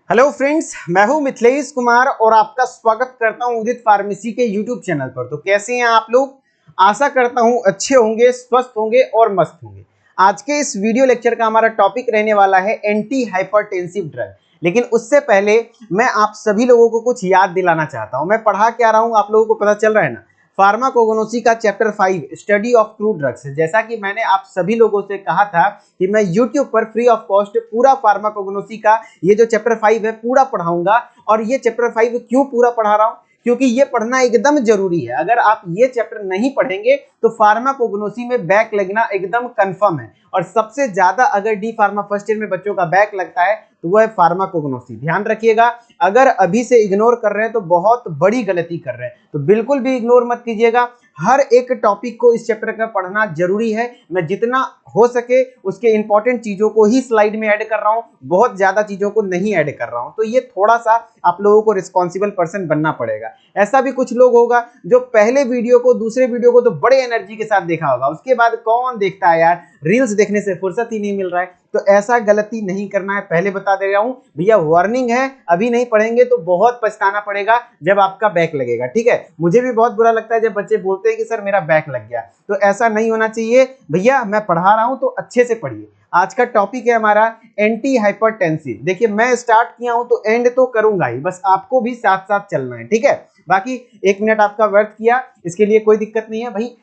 Hello friends, मैं हूं मिथिलेश कुमार और आपका स्वागत करता हूं उदित फार्मेसी के यूट्यूब चैनल पर। तो कैसे हैं आप लोग? आशा करता हूं अच्छे होंगे, स्वस्थ होंगे और मस्त होंगे। आज के इस वीडियो लेक्चर का हमारा टॉपिक रहने वाला है एंटी हाइपरटेंसिव ड्रग। लेकिन उससे पहले मैं आप सभी लोगों को कुछ याद दिलाना चाहता हूं। मैं पढ़ा क्या रहा हूं, आप लोगों को पता चल रहा है ना। फार्माकोगनोसी का chapter 5 study of crew drugs. जैसा कि मैंने आप सभी लोगों से कहा था कि मैं YouTube पर फ्री ऑफ कॉस्ट पूरा फार्माकोगनोसी का ये जो चैप्टर 5 है पूरा पढ़ाऊंगा। और ये चैप्टर 5 क्यों पूरा पढ़ा रहा हूं? क्योंकि ये पढ़ना एकदम जरूरी है। अगर आप ये चैप्टर नहीं पढ़ेंगे तो फार्माकोगनोसी में बैक लगना एकदम कंफर्म है। और सबसे ज्यादा अगर डी फार्मा फर्स्ट ईयर में बच्चों का बैक लगता है तो वह है फार्माकोगनोसी। ध्यान रखिएगा, अगर अभी से इग्नोर कर रहे हैं तो बहुत बड़ी गलती कर रहे हैं। तो बिल्कुल भी इग्नोर मत कीजिएगा। हर एक टॉपिक को इस चैप्टर का पढ़ना जरूरी है। मैं जितना हो सके उसके इंपॉर्टेंट चीजों को ही स्लाइड में ऐड कर रहा हूं, बहुत ज्यादा चीजों को नहीं ऐड कर रहा हूं। तो ये थोड़ा सा आप लोगों को रिस्पॉन्सिबल पर्सन बनना पड़ेगा। ऐसा भी कुछ लोग होगा जो पहले वीडियो को दूसरे वीडियो को तो बड़े एनर्जी के साथ देखा होगा, उसके बाद कौन देखता है यार, रील्स देखने से फुर्सत ही नहीं मिल रहा है। तो ऐसा गलती नहीं करना है, पहले बता दे रहा हूं भैया, वार्निंग है। अभी नहीं पढ़ेंगे तो बहुत पछताना पड़ेगा जब आपका बैक लगेगा। ठीक है, मुझे भी बहुत बुरा लगता है जब बच्चे बोलते हैं कि सर मेरा बैक लग गया। तो ऐसा नहीं होना चाहिए भैया, मैं पढ़ा रहा हूं तो अच्छे से पढ़िए। आज का टॉपिक है हमारा एंटी हाइपरटेंसिव। देखिए, मैं स्टार्ट किया हूं तो एंड तो करूंगा ही, बस आपको भी साथ साथ चलना है। ठीक है, बाकी 1 मिनट आपका व्यर्थ किया, इसके लिए कोई दिक्कत नहीं है भाई,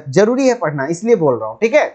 जरूरी है पढ़ना, इसलिए बोल रहा हूं। ठीक है,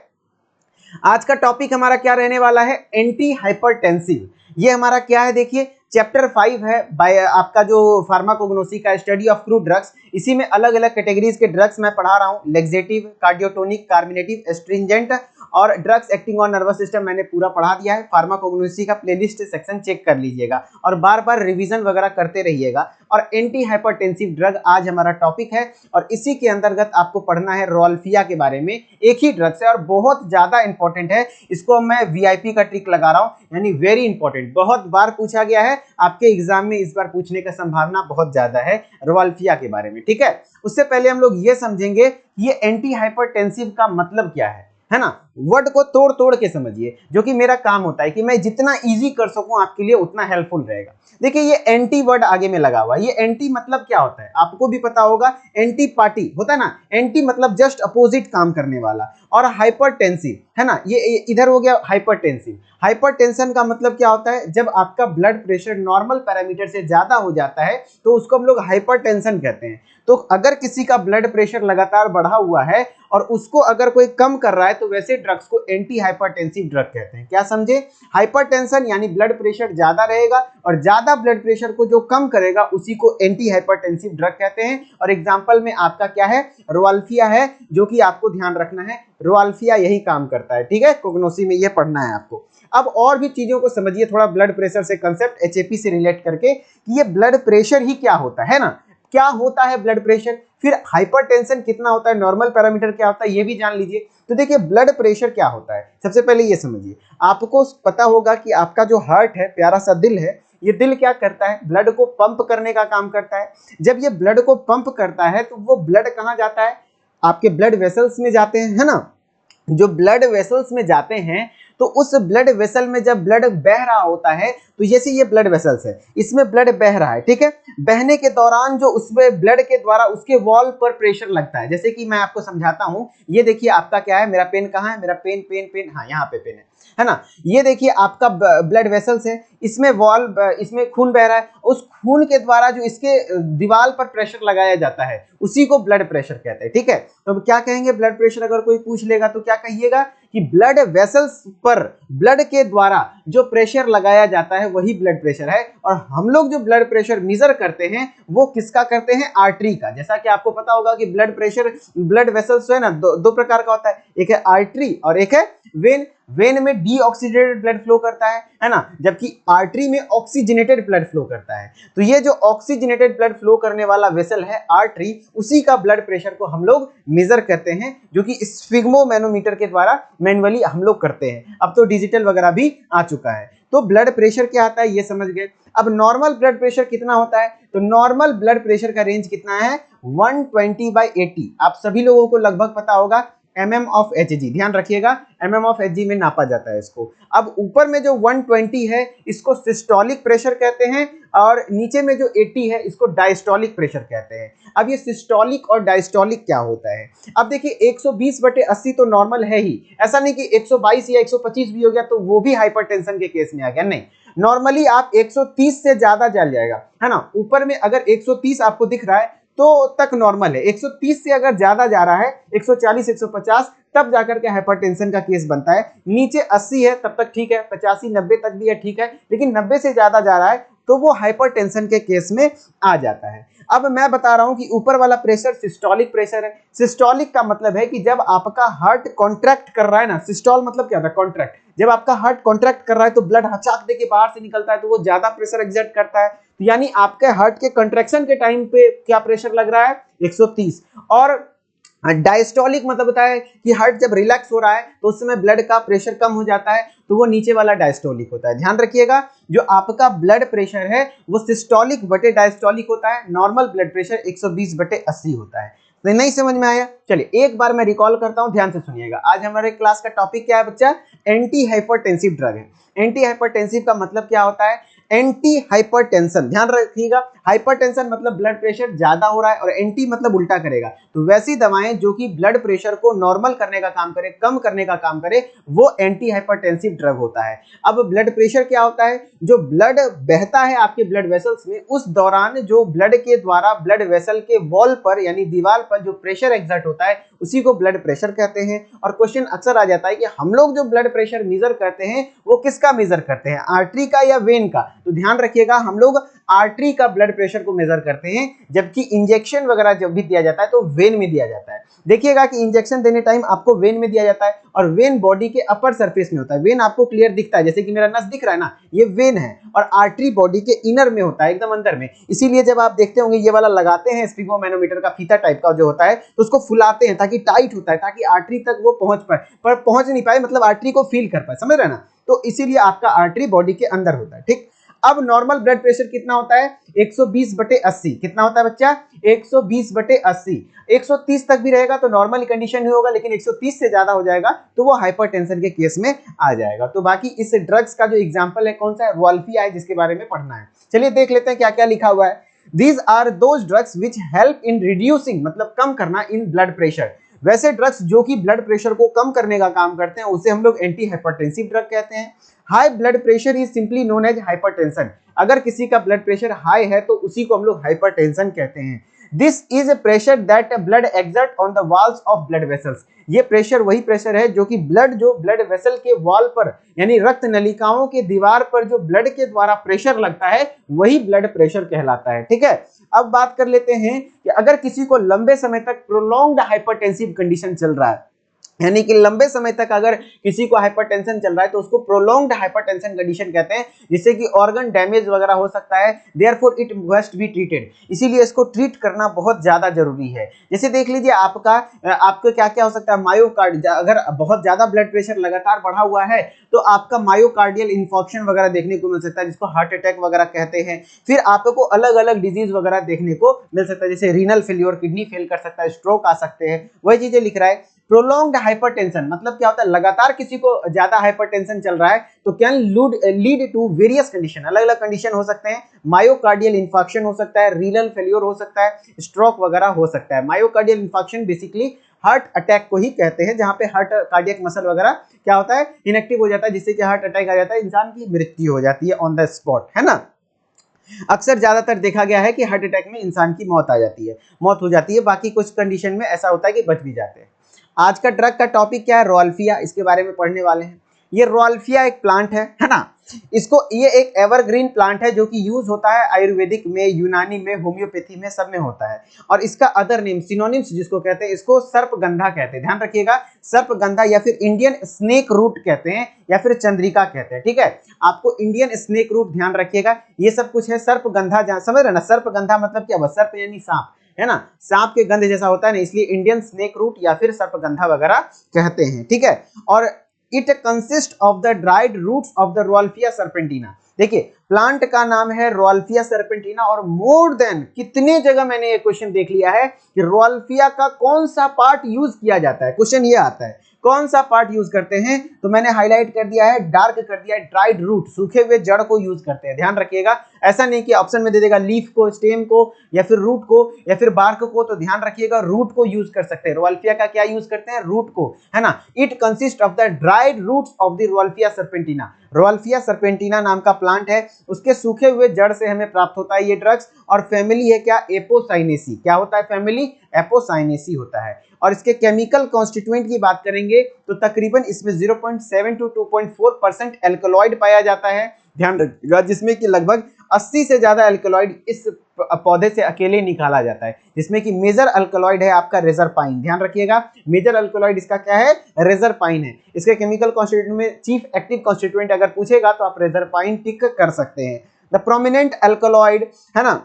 आज का टॉपिक हमारा क्या रहने वाला है? Anti hypertensive. ये हमारा क्या है? देखिए, चैप्टर 5 है बाय आपका जो फार्माकोगनोसी का स्टडी ऑफ क्रू ड्रग्स। इसी में अलग अलग कैटेगरीज के ड्रग्स मैं पढ़ा रहा हूं। लेक्सेटिव, कार्डियोटोनिक, कार्मिनेटिव, एस्ट्रिंजेंट और drugs acting on nervous system मैंने पूरा पढ़ा दिया है। फार्माकोगनोसी का प्लेलिस्ट सेक्शन चेक कर लीजिएगा और बार बार रिवीजन वगैरह करते रहिएगा। और एंटी हाइपरटेंसिव ड्रग आज हमारा टॉपिक है और इसी के अंतर्गत आपको पढ़ना है रोल्फिया के बारे में। एक ही ड्रग्स है और बहुत ज्यादा इंपॉर्टेंट है। इसको मैं वीआईपी का ट्रिक लगा रहा हूं, यानी वेरी इंपॉर्टेंट। बहुत बार पूछा गया है, आपके एग्जाम में इस बार पूछने का संभावना बहुत ज्यादा है रोल्फिया के बारे में। ठीक है, उससे पहले हम लोग ये समझेंगे ये एंटी हाइपरटेंसिव का मतलब क्या है ना। वर्ड को तोड़ तोड़ के समझिए, जो कि मेरा काम होता है कि मैं जितना इजी कर सकूं आपके लिए उतना हेल्पफुल रहेगा। देखिए, ये एंटी वर्ड आगे में लगा हुआ है। ये एंटी मतलब क्या होता है आपको भी पता होगा, एंटी पार्टी होता है ना। एंटी मतलब जस्ट अपोजिट काम करने वाला। और हाइपरटेंसिव है ना, ये इधर हो गया हाइपरटेंसिव। हाइपरटेंशन का मतलब क्या होता है? जब आपका ब्लड प्रेशर नॉर्मल पैरामीटर से ज्यादा हो जाता है तो उसको हम लोग हाइपरटेंशन कहते हैं। तो अगर किसी का ब्लड प्रेशर लगातार बढ़ा हुआ है और उसको अगर कोई कम कर रहा है तो वैसे ड्रग्स को एंटी हाइपरटेंसिव ड्रग कहते हैं। क्या समझे? हाइपरटेंशन यानी ब्लड प्रेशर ज्यादा रहेगा और ज्यादा ब्लड प्रेशर को जो कम करेगा उसी को एंटी हाइपरटेंसिव ड्रग कहते हैं। और एग्जांपल में आपका क्या है? रोल्फिया है, जो कि आपको ध्यान रखना है, रोल्फिया यही काम करता है। ठीक है, कोगनोसी में ये पढ़ना है आपको। अब और भी चीजों को समझिए थोड़ा ब्लड प्रेशर से, कंसेप्ट एचएपी से रिलेट करके कि ये ब्लड प्रेशर ही क्या होता है ना। क्या होता है ब्लड प्रेशर, फिर हाइपरटेंशन कितना होता है, नॉर्मल पैरामीटर क्या होता है, ये भी जान लीजिए। तो देखिए, ब्लड प्रेशर क्या होता है, सबसे पहले ये समझिए। आपको पता होगा कि आपका जो हार्ट है, प्यारा सा दिल है, ये दिल क्या करता है? ब्लड को पंप करने का काम करता है। जब ये ब्लड को पंप करता है तो वो ब्लड कहाँ जाता है? आपके ब्लड वेसल्स में जाते हैं, है ना। जो ब्लड वेसल्स में जाते हैं तो उस ब्लड वेसल में जब ब्लड बह रहा होता है, तो जैसे ये ब्लड वेसल्स है, इसमें ब्लड बह रहा है। ठीक है, बहने के दौरान जो उसमें ब्लड के द्वारा उसके वॉल पर प्रेशर लगता है। जैसे कि मैं आपको समझाता हूं, ये देखिए आपका क्या है, मेरा पेन कहाँ है, मेरा पेन पेन पेन, हाँ यहाँ पे पेन है ना। ये देखिए आपका ब्लड वेसल्स है, इसमें वॉल, इसमें खून बह रहा है। उस खून के द्वारा जो इसके दीवार पर प्रेशर लगाया जाता है उसी को ब्लड प्रेशर कहते हैं। ठीक है, तो क्या कहेंगे ब्लड प्रेशर? अगर कोई पूछ लेगा तो क्या कहिएगा कि ब्लड वेसल्स पर ब्लड के द्वारा जो प्रेशर लगाया जाता है वही ब्लड प्रेशर है। और हम लोग जो ब्लड प्रेशर मेजर करते हैं वो किसका करते हैं? आर्टरी का। जैसा कि आपको पता होगा कि ब्लड प्रेशर, ब्लड वेसल्स है ना, दो प्रकार का होता है, एक है आर्टरी और एक है वेन। वेन में डीऑक्सीजेनेटेड ब्लड फ्लो करता है ना, जबकि आर्टरी में ऑक्सीजनेटेड ब्लड फ्लो करता है। तो ये जो ऑक्सीजनेटेड ब्लड फ्लो करने वाला वेसल है आर्टरी, उसी का ब्लड प्रेशर को हम लोग मेजर करते हैं, जो कि स्फिग्मोमैनोमीटर के द्वारा मैनुअली हम लोग करते हैं। अब तो डिजिटल वगैरह भी आ चुका है। तो ब्लड प्रेशर क्या आता है ये समझ गए। अब नॉर्मल ब्लड प्रेशर कितना होता है? तो नॉर्मल ब्लड प्रेशर का रेंज कितना है? 120/80। आप सभी लोगों को लगभग पता होगा mm of Hg, ध्यान रखिएगा mm of Hg में नापा जाता है इसको। अब ऊपर में जो 120 है इसको सिस्टोलिक प्रेशर कहते हैं और नीचे में जो 80 है इसको डायस्टोलिक प्रेशर कहते हैं। अब ये सिस्टोलिक और डायस्टोलिक क्या होता है? अब देखिए 120/80 तो नॉर्मल है ही, ऐसा नहीं कि 122 या 125 भी हो गया तो वो भी हाइपरटेंशन के केस में आ गया, नहीं। नॉर्मली आप 130 से ज्यादा चल जाएगा, है ना। ऊपर में अगर 130 आपको दिख रहा है तो तक नॉर्मल है, 130 से अगर ज्यादा जा रहा है 140 150 तब जाकर के हाइपरटेंशन का केस बनता है। नीचे 80 है तब तक ठीक है, 85 90 तक भी है ठीक है, लेकिन 90 से ज्यादा जा रहा है तो वो हाइपरटेंशन के केस में आ जाता है। अब मैं बता रहा हूं कि ऊपर वाला प्रेशर सिस्टोलिक प्रेशर है। सिस्टोलिक का मतलब है कि जब आपका हार्ट कॉन्ट्रैक्ट कर रहा है ना, सिस्टोल मतलब क्या होता है? कॉन्ट्रैक्ट। जब आपका हार्ट कॉन्ट्रैक्ट कर रहा है तो ब्लड हचाक दे के बाहर से निकलता है तो वो ज्यादा प्रेशर एक्सर्ट करता है, यानी आपके हार्ट के कंट्रैक्शन के टाइम पे क्या प्रेशर लग रहा है? 130। और डायस्टोलिक मतलब होता है कि हार्ट जब रिलैक्स हो रहा है तो उस समय ब्लड का प्रेशर कम हो जाता है तो वो नीचे वाला डायस्टोलिक होता है। ध्यान रखिएगा जो आपका ब्लड प्रेशर है वो सिस्टोलिक बटे डायस्टोलिक होता है। नॉर्मल ब्लड प्रेशर 120/80 होता है। तो नहीं समझ में आया? चलिए एक बार मैं रिकॉल करता हूं, ध्यान से सुनिएगा। आज हमारे क्लास का टॉपिक क्या है बच्चा? एंटी हाइपरटेंसिव ड्रग है। एंटी हाइपरटेंसिव का मतलब क्या होता है? Anti hypertension. ध्यान रखिएगा, हाइपरटेंशन मतलब ब्लड प्रेशर ज्यादा हो रहा है और एंटी मतलब उल्टा करेगा, तो वैसी दवाएं जो कि ब्लड प्रेशर को नॉर्मल करने का काम करे, कम करने का काम करे, वो एंटी हाइपरटेंसिव ड्रग होता है। अब ब्लड प्रेशर क्या होता है? जो ब्लड बहता है आपके ब्लड वेसल्स में, उस दौरान जो ब्लड के द्वारा ब्लड वेसल के वॉल पर यानी दीवार पर जो प्रेशर एक्सर्ट होता है उसी को ब्लड प्रेशर कहते हैं। और क्वेश्चन अक्सर आ जाता है कि हम लोग जो ब्लड प्रेशर मेजर करते हैं वो किसका मेजर करते हैं? आर्टरी का या वेन का? तो ध्यान रखिएगा हम लोग आर्टरी का ब्लड प्रेशर को मेजर करते हैं, जबकि इंजेक्शन वगैरह जब भी दिया जाता है तो वेन में दिया जाता है। देखिएगा कि इंजेक्शन देने टाइम आपको वेन में दिया जाता है और वेन बॉडी के अपर सरफेस में होता है। वेन आपको क्लियर दिखता है, जैसे कि मेरा नस दिख रहा है ना, ये वेन है, और आर्टरी बॉडी के इनर में होता है, एकदम अंदर में। इसीलिए जब आप देखते होंगे ये वाला लगाते हैं स्फिगोमैनोमीटर का फीता टाइप का जो होता है, तो उसको फुलाते हैं ताकि टाइट होता है, ताकि आर्टरी तक वो पहुंच पाए, पर पहुंच नहीं पाए मतलब आर्टरी को फील कर पाए, समझ रहे हैं ना। तो इसीलिए आपका आर्टरी बॉडी के अंदर होता है, ठीक। अब नॉर्मल ब्लड प्रेशर कितना होता है? 120/80। कितना होता है बच्चा? 120/80। 130 तक भी रहेगा तो नॉर्मल कंडीशन ही होगा, लेकिन 130 से ज्यादा हो जाएगा तो वो हाइपरटेंशन के केस में आ जाएगा। तो बाकी इस ड्रग्स का जो एग्जांपल है कौन सा है? रोअल्फिया है, जिसके बारे में पढ़ना है। चलिए देख लेते हैं क्या क्या लिखा हुआ है। These are those drugs which help in reducing मतलब कम करना इन ब्लड प्रेशर। वैसे ड्रग्स जो कि ब्लड प्रेशर को कम करने का काम करते हैं उसे हम लोग एंटी हाइपरटेंसिव ड्रग कहते हैं। High blood pressure is simply known as hypertension. अगर किसी का ब्लड प्रेशर हाई है तो उसी को हम लोग हाइपरटेंशन कहते हैं। This is a pressure that blood exert on the walls of blood vessels. ये प्रेशर वही प्रेशर है जो कि ब्लड वेसल के वॉल पर यानी रक्त नलिकाओं के दीवार पर जो ब्लड के द्वारा प्रेशर लगता है वही ब्लड प्रेशर कहलाता है, ठीक है। अब बात कर लेते हैं कि अगर किसी को लंबे समय तक प्रोलॉन्ग्ड हाइपरटेंसिव कंडीशन चल रहा है, यानी कि लंबे समय तक अगर किसी को हाइपरटेंशन चल रहा है तो उसको प्रोलॉन्ग्ड हाइपरटेंशन कंडीशन कहते हैं, जिससे कि ऑर्गन डैमेज वगैरह हो सकता है। Therefore it must be treated. इसीलिए इसको ट्रीट करना बहुत ज्यादा जरूरी है। जैसे देख लीजिए आपका क्या क्या हो सकता है? मायोकार्ड, अगर बहुत ज्यादा ब्लड प्रेशर लगातार बढ़ा हुआ है तो आपका मायोकार्डियल इंफॉक्शन वगैरह देखने को मिल सकता है, जिसको हार्ट अटैक वगैरह कहते हैं। फिर आपको अलग अलग डिजीज वगैरह देखने को मिल सकता है, जैसे रीनल फेल्योर, किडनी फेल कर सकता है, स्ट्रोक आ सकते हैं, वही चीजें लिख रहा है। प्रोलॉन्ग्ड हाइपरटेंशन मतलब क्या होता है? लगातार किसी को ज्यादा हाइपरटेंशन चल रहा है तो can lead to various condition. अलग अलग कंडीशन हो सकते हैं। मायोकार्डियल इंफॉक्शन हो सकता है, रीनल फेल्योर हो सकता है, स्ट्रोक वगैरह हो सकता है। मायोकार्डियल इंफॉक्शन बेसिकली हार्ट अटैक को ही कहते हैं, जहां पे हार्ट कार्डियक मसल वगैरह क्या होता है? इनएक्टिव हो जाता है, जिससे कि हार्ट अटैक आ जाता है, इंसान की मृत्यु हो जाती है ऑन द स्पॉट, है ना। अक्सर ज्यादातर देखा गया है कि हार्ट अटैक में इंसान की मौत आ जाती है, मौत हो जाती है। बाकी कुछ कंडीशन में ऐसा होता है कि बच भी जाते हैं। आज का ड्रग का टॉपिक क्या है? रोअल्फिया। इसके बारे में पढ़ने वाले हैं। ये रोअल्फिया एक प्लांट है ना। ये एक एवरग्रीन प्लांट है जो कि यूज होता है आयुर्वेदिक में, यूनानी में, होम्योपैथी में, सब में होता है। और इसका अदर नेम, सिनोनिम्स जिसको कहते हैं, इसको सर्पगंधा कहते हैं। ध्यान रखिएगा, सर्पगंधा या फिर इंडियन स्नेक रूट कहते हैं या फिर चंद्रिका कहते हैं, ठीक है। आपको इंडियन स्नेक रूट ध्यान रखिएगा, ये सब कुछ है। सर्पगंधा जहां समझ रहे ना, सर्पगंधा मतलब क्या हुआ? सर्प यानी सांप, है ना, सांप के गंध जैसा होता है ना, इसलिए इंडियन स्नेक रूट या फिर सर्पगंधा वगैरह कहते हैं, ठीक है। और it consist of the dried roots of the rauwolfia serpentina. देखिए प्लांट का नाम है रोल्फिया सर्पेंटिना। और मोर देन कितने जगह मैंने ये क्वेश्चन देख लिया है कि रोल्फिया का कौन सा पार्ट यूज किया जाता है। क्वेश्चन ये आता है कौन सा पार्ट यूज करते हैं, तो मैंने हाईलाइट कर दिया है, डार्क कर दिया है, ड्राइड रूट, सूखे हुए जड़ को यूज करते हैं। ध्यान रखिएगा, ऐसा नहीं कि ऑप्शन में दे देगा लीफ को, स्टेम को, या फिर रूट को, या फिर बार्क को, तो ध्यान रखिएगा रूट को यूज कर सकते हैं। रोल्फिया का क्या यूज करते हैं, रूट को, है ना। It consist of the dried roots of the rauwolfia serpentina. Rauwolfia serpentina नाम का प्लांट है, उसके सूखे हुए जड़ से हमें प्राप्त होता है ये ड्रग्स। और फैमिली है क्या, एपोसाइनेसी। क्या होता है फैमिली, एपोसाइनेसी होता है। और इसके केमिकल कॉन्स्टिट्यूएंट की बात करेंगे तो तकरीबन इसमें 0.7 to 2.4% एल्कलॉइड पाया जाता है। ध्यान रखिएगा, जिसमें कि लगभग 80 से ज्यादा एल्कलॉइड इस पौधे से अकेले निकाला जाता है, जिसमें कि मेजर अल्कलॉइड है आपका रेजरपाइन। ध्यान रखिएगा, मेजर अल्कलॉइड इसका क्या है, रेजरपाइन है। इसके केमिकल कॉन्स्टिट्यूएंट में चीफ एक्टिव कॉन्स्टिट्यूएंट अगर पूछेगा तो आप रेजरपाइन टिक कर सकते हैं। द प्रोमिनेंट अल्कलॉइड, है ना,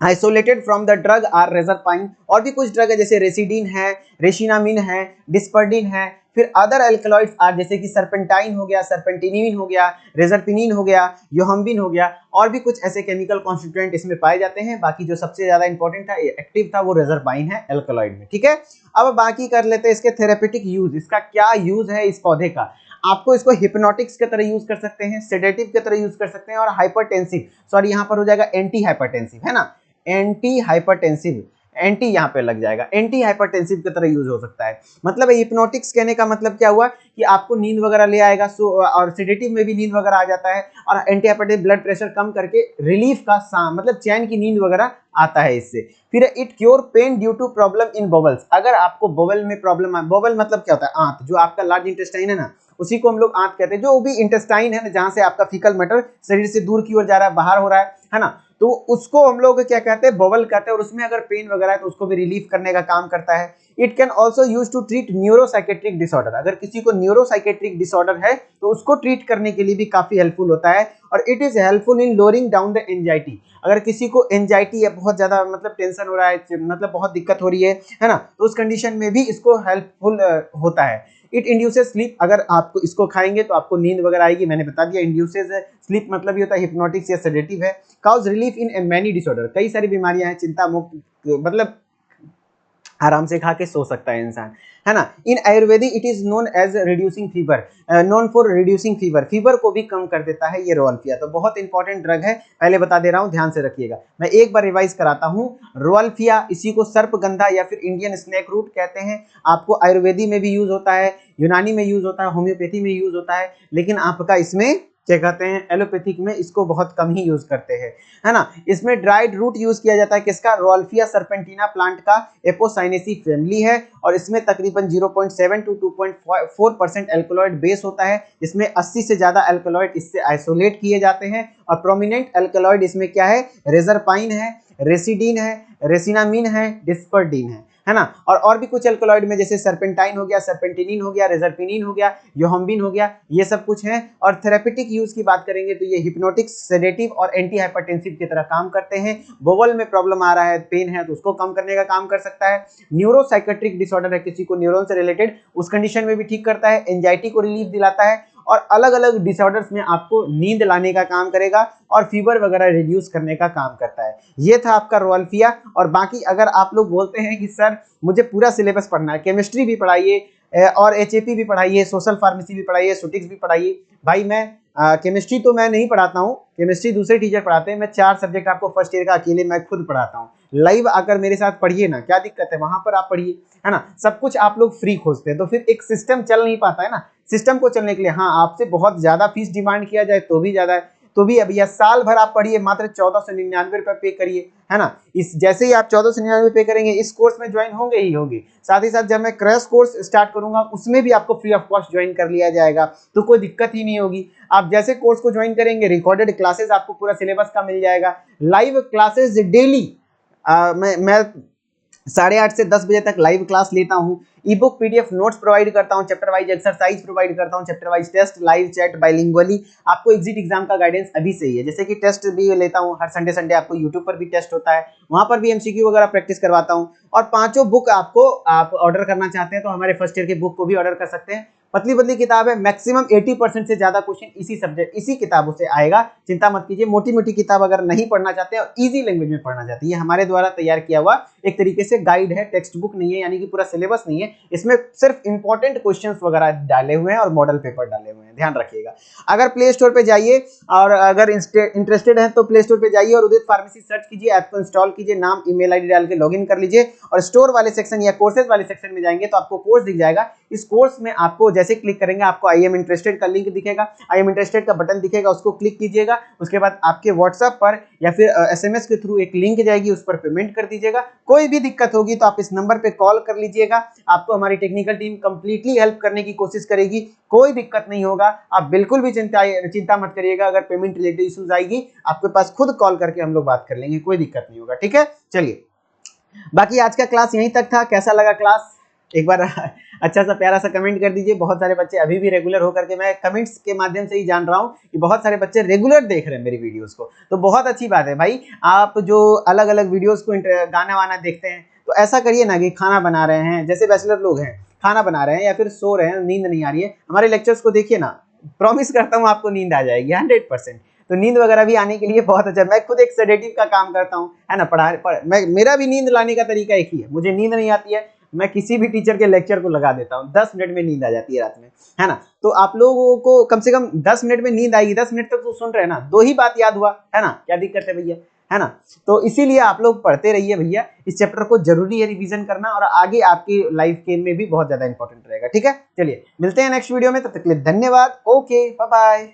isolated from the drug are reserpine. और भी कुछ ड्रग है जैसे रेसिडीन है, रेशिनामिन है, डिस्पर्डिन है। फिर अदर अल्कलॉइड्स आर जैसे कि सर्पेंटाइन हो गया, सर्पेंटिनिन हो गया, रेजरपिनिन हो गया, योहम्बिन हो गया। और भी कुछ ऐसे केमिकल कॉन्स्टिट्यूएंट इसमें पाए जाते हैं। बाकी जो सबसे ज्यादा इंपॉर्टेंट था, एक्टिव था, वो रेजरपाइन है अल्कलॉइड में। ठीक है, अब बाकी कर लेते हैं इसके थेरेपेटिक यूज। इसका क्या यूज है इस पौधे का। आपको इसको हिप्नोटिक्स की तरह यूज कर सकते हैं, सेडेटिव की तरह यूज कर सकते हैं, और हाइपरटेंसिव, सॉरी यहाँ पर हो जाएगा एंटी हाइपरटेंसिव, है ना, एंटी हाइपरटेंसिव, एंटी यहाँ पे लग जाएगा, एंटी हाइपरटेंसिव की तरह यूज हो सकता है। मतलब हिप्नोटिक्स कहने का मतलब क्या हुआ कि आपको नींद वगैरह ले आएगा, और सेडेटिव में भी नींद वगैरह आ जाता है, और एंटी हाइपरटेंसिव ब्लड प्रेशर कम करके रिलीफ का मतलब चैन की नींद वगैरह आता है इससे। फिर it cure pain due to problem in bubbles. अगर आपको बबल में प्रॉब्लम है, बबल मतलब क्या होता है, आंत, जो आपका लार्ज इंटेस्टाइन है ना, उसी को हम लोग आंत कहते हैं। जो भी इंटेस्टाइन है ना, जहां से आपका फीकल मैटर शरीर से दूर की ओर जा रहा है, बाहर हो रहा है ना, तो उसको हम लोग क्या कहते हैं, बबल कहते हैं। और उसमें अगर पेन वगैरह है तो उसको भी रिलीफ करने का काम करता है। It can also use to treat neuropsychiatric disorder. अगर किसी को न्यूरोसाइकेट्रिक डिसऑर्डर है तो उसको ट्रीट करने के लिए भी काफी हेल्पफुल होता है। और it is helpful in lowering down the anxiety. अगर किसी को एंजाइटी है, बहुत ज्यादा मतलब टेंशन हो रहा है, मतलब बहुत दिक्कत हो रही है ना, तो उस कंडीशन में भी इसको हेल्पफुल होता है। It induces sleep. अगर आप इसको खाएंगे तो आपको नींद वगैरह आएगी, मैंने बता दिया। इंड्यूसेस स्लीप मतलब ये होता है हिप्नोटिक्स या सेडेटिव है। Cause relief in many disorder. कई सारी बीमारियां हैं, चिंता मुक्त, मतलब आराम से खा के सो सकता है इंसान, है ना। In Ayurvedic it is known as reducing fever, known for reducing fever. Fever को भी कम कर देता है ये रोल्फिया। तो बहुत इंपॉर्टेंट ड्रग है, पहले बता दे रहा हूं, ध्यान से रखिएगा। मैं एक बार रिवाइज कराता हूं। रोल्फिया, इसी को सर्पगंधा या फिर इंडियन स्नेक रूट कहते हैं। आपको आयुर्वेदी में भी यूज होता है, यूनानी में यूज होता है, होम्योपैथी में यूज होता है, लेकिन आपका इसमें क्या कहते हैं, एलोपैथिक में इसको बहुत कम ही यूज करते हैं, है ना। इसमें ड्राइड रूट यूज किया जाता है, किसका, रोल्फिया सर्पेंटिना प्लांट का। एपोसाइनेसी फैमिली है, और इसमें तकरीबन 0.7 to 2.4% एल्कलॉइड बेस होता है। इसमें 80 से ज्यादा एल्कलॉइड इससे आइसोलेट किए जाते हैं। और प्रोमिनेंट एल्कलॉइड इसमें क्या है, रेजरपाइन है, रेसिडीन है, रेसिनामिन है, डिस्पर्डिन है ना। और भी कुछ एल्कलॉइड में जैसे सर्पेंटाइन हो गया, सर्पेंटिनिन हो गया, रेजरपिनिन हो गया, योहम्बिन हो गया, ये सब कुछ है। और थेरेपेटिक यूज की बात करेंगे तो ये हिप्नोटिक्स, सेडेटिव और एंटी हाइपरटेंसिव की तरह काम करते हैं। बोवल में प्रॉब्लम आ रहा है, पेन है, तो उसको कम करने का काम कर सकता है। न्यूरोसाइकेट्रिक डिसऑर्डर है, किसी को न्यूरॉन से रिलेटेड, उस कंडीशन में भी ठीक करता है। एंजाइटी को रिलीफ दिलाता है, और अलग अलग डिसऑर्डर्स में आपको नींद लाने का काम करेगा, और फीवर वगैरह रिड्यूस करने का काम करता है। ये था आपका रोल्फिया। और बाकी अगर आप लोग बोलते हैं कि सर मुझे पूरा सिलेबस पढ़ना है, केमिस्ट्री भी पढ़ाइए और एचएपी भी पढ़ाइए, सोशल फार्मेसी भी पढ़ाइए, सुटिक्स भी पढ़ाइए, भाई मैं केमिस्ट्री तो मैं नहीं पढ़ाता हूँ, केमिस्ट्री दूसरे टीचर पढ़ाते हैं। मैं 4 सब्जेक्ट आपको फर्स्ट ईयर का अकेले मैं खुद पढ़ाता हूँ। लाइव आकर मेरे साथ पढ़िए ना, क्या दिक्कत है, वहां पर आप पढ़िए, है ना। सब कुछ आप लोग फ्री खोजते हैं, तो फिर एक सिस्टम चल नहीं पाता है ना। सिस्टम को चलने के लिए हाँ आपसे बहुत ज्यादा फीस डिमांड किया जाए तो भी ज्यादा है, तो भी अभी साल भर आप पढ़िए, मात्र 1499 रुपये पे करिए, है ना। इस जैसे ही आप 1499 पे करेंगे, इस कोर्स में ज्वाइन होंगे ही होंगे। साथ ही साथ जब मैं क्रैश कोर्स स्टार्ट करूंगा उसमें भी आपको फ्री ऑफ कॉस्ट ज्वाइन कर लिया जाएगा, तो कोई दिक्कत ही नहीं होगी। आप जैसे कोर्स को ज्वाइन करेंगे, रिकॉर्डेड क्लासेस आपको पूरा सिलेबस का मिल जाएगा, लाइव क्लासेस डेली। मैं 8:30 से 10 बजे तक लाइव क्लास लेता हूँ। E book PDF notes provide करता हूँ, चैप्टर वाइज एक्सरसाइज प्रोवाइड करता हूँ, chapter wise test, live chat, bilingually. आपको एग्जिट एग्जाम का गाइडेंस अभी से ही है, जैसे कि टेस्ट भी लेता हूँ हर संडे संडे, आपको यूट्यूब पर भी टेस्ट होता है, वहां पर भी एमसीक्यू वगैरह प्रैक्टिस करवाता हूँ। और 5 बुक आपको आप ऑर्डर करना चाहते हैं तो हमारे फर्स्ट ईयर के बुक को भी ऑर्डर कर सकते हैं। पतली पतली किताब है, मैक्सिमम 80% से ज्यादा क्वेश्चन इसी किताबों से आएगा। चिंता मत कीजिए, मोटी मोटी किताब अगर नहीं पढ़ना चाहते और इजी लैंग्वेज में पढ़ना चाहते हैं, हमारे द्वारा तैयार किया हुआ एक तरीके से गाइड है, टेक्स्ट बुक नहीं है, यानी कि पूरा सिलेबस नहीं है। इसमें सिर्फ इंपॉर्टेंट क्वेश्चंस वगैरह डाले हुए हैं और मॉडल पेपर डाले हुए हैं, ध्यान रखिएगा। अगर प्ले स्टोर पे जाइए और अगर इंटरेस्टेड हैं तो प्ले स्टोर पे जाइए और उदित फार्मेसी सर्च कीजिए, ऐप को इंस्टॉल कीजिए, नाम ईमेल आईडी डाल के लॉगिन कर लीजिए और स्टोर वाले सेक्शन या कोर्सेज वाले सेक्शन में जाएंगे तो आपको कोर्स दिख जाएगा। इस कोर्स में आपको जैसे क्लिक करेंगे आपको आई एम इंटरेस्टेड का लिंक दिखेगा, आई एम इंटरेस्टेड का बटन दिखेगा, उसको क्लिक कीजिएगा। उसके बाद आपके व्हाट्सएप पर या फिर SMS के थ्रू एक लिंक जाएगी, उस पर पेमेंट कर दीजिएगा। कोई भी दिक्कत होगी तो आप इस नंबर पे कॉल कर लीजिएगा, आपको हमारी टेक्निकल टीम कंप्लीटली हेल्प करने की कोशिश करेगी, कोई दिक्कत नहीं होगा। आप बिल्कुल भी चिंता मत करिएगा, अगर पेमेंट रिलेटेड इश्यूज आएगी आपके पास खुद कॉल करके हम लोग बात कर लेंगे, कोई दिक्कत नहीं होगा, ठीक है। चलिए, बाकी आज का क्लास यहीं तक था। कैसा लगा क्लास, एक बार अच्छा सा प्यारा सा कमेंट कर दीजिए। बहुत सारे बच्चे अभी भी रेगुलर होकर के, मैं कमेंट्स के माध्यम से ही जान रहा हूँ कि बहुत सारे बच्चे रेगुलर देख रहे हैं मेरी वीडियोस को, तो बहुत अच्छी बात है भाई। आप जो अलग अलग वीडियोस को गाना वाना देखते हैं तो ऐसा करिए ना कि खाना बना रहे हैं, जैसे बैचलर लोग हैं खाना बना रहे हैं या फिर सो रहे हैं, नींद नहीं आ रही है, हमारे लेक्चर्स को देखिए ना, प्रॉमिस करता हूँ आपको नींद आ जाएगी 100%। तो नींद वगैरह भी आने के लिए बहुत अच्छा, मैं खुद एक सेडेटिव का काम करता हूँ, है ना। मेरा भी नींद लाने का तरीका एक ही है, मुझे नींद नहीं आती है, मैं किसी भी टीचर के लेक्चर को लगा देता हूँ, 10 मिनट में नींद आ जाती है रात में, है ना। तो आप लोगों को कम से कम 10 मिनट में नींद आएगी, 10 मिनट तक तो सुन रहे हैं ना, 2 ही बात याद हुआ, है ना, क्या दिक्कत है भैया, है ना। तो इसीलिए आप लोग पढ़ते रहिए भैया, इस चैप्टर को जरूरी है रिवीजन करना और आगे आपकी लाइफ के में भी बहुत ज्यादा इंपॉर्टेंट रहेगा, ठीक है। चलिए मिलते हैं नेक्स्ट वीडियो में, तब तक के लिए धन्यवाद, ओके बाय बाय।